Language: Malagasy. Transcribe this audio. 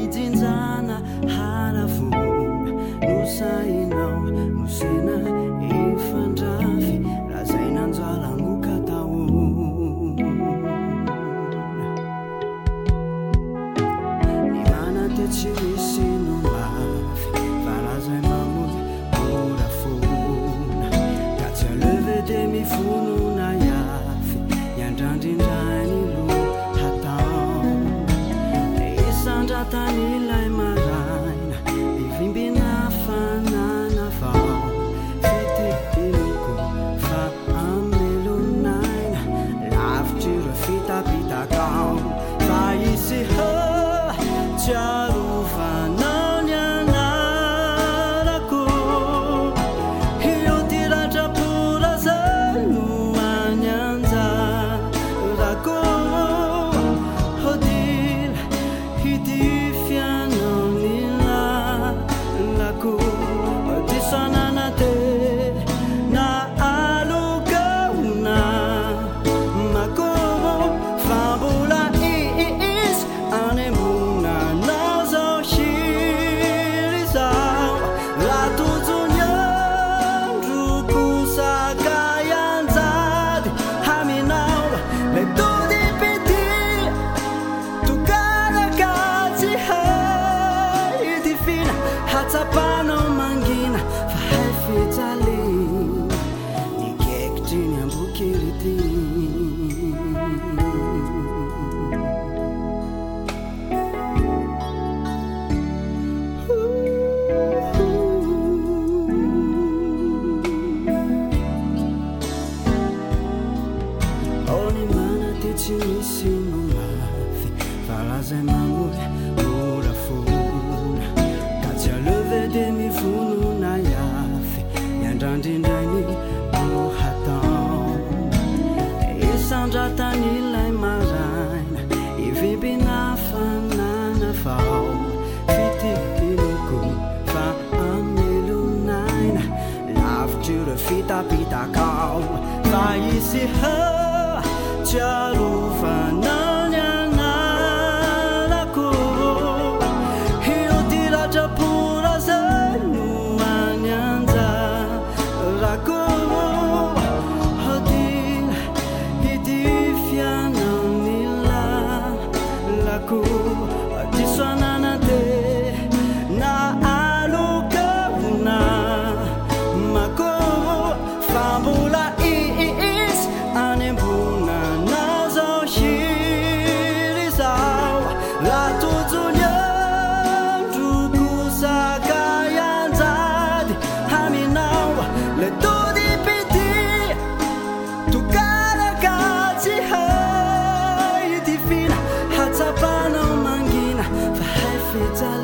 idinjana haravona nosainao nosena efandrafy raha zay nanjalamoka taona ny mana te tsy misy no mafy fa raha zay mamory ora fona ka tsy aleve de mifonona iafy iandrandrindrany tanilay maraina ivimbina fanana vao fitipinoko fa amelonaina lavitry ro fitapitakao fa isy tsiarovanao ny anarako io tiratrapora zay no any anjarako hodila hitifianao ny lalako disanana te na alokahona mako fambola is any ambonanao zao hiry zao latojony androko sakay anjady haminao le todipity tokarakatsy haidifina hatsapanao mangina fa hay fitsalina nikekitry ny ambokirity ny mana ty tsy misy no mafy fa raha zay mamory ora fona ka tsy aleve de mivonona iafy iandrandrindrany lohataona isandratanilay maraina ivimbina fanana vao fitipinoko fa amelonaina lavitry ro fitapitakao fa isy tsiarovanao ny anarako io tiratrapora zay no any anjarako hodila hitifianao ny lalako disanana te na alokahona mako fambola is any ambonanao zao hiry zao latojony androko sakay anjady haminao le todipity tokarakatsy haidifina hatsapanao mangina fa hay fitsalina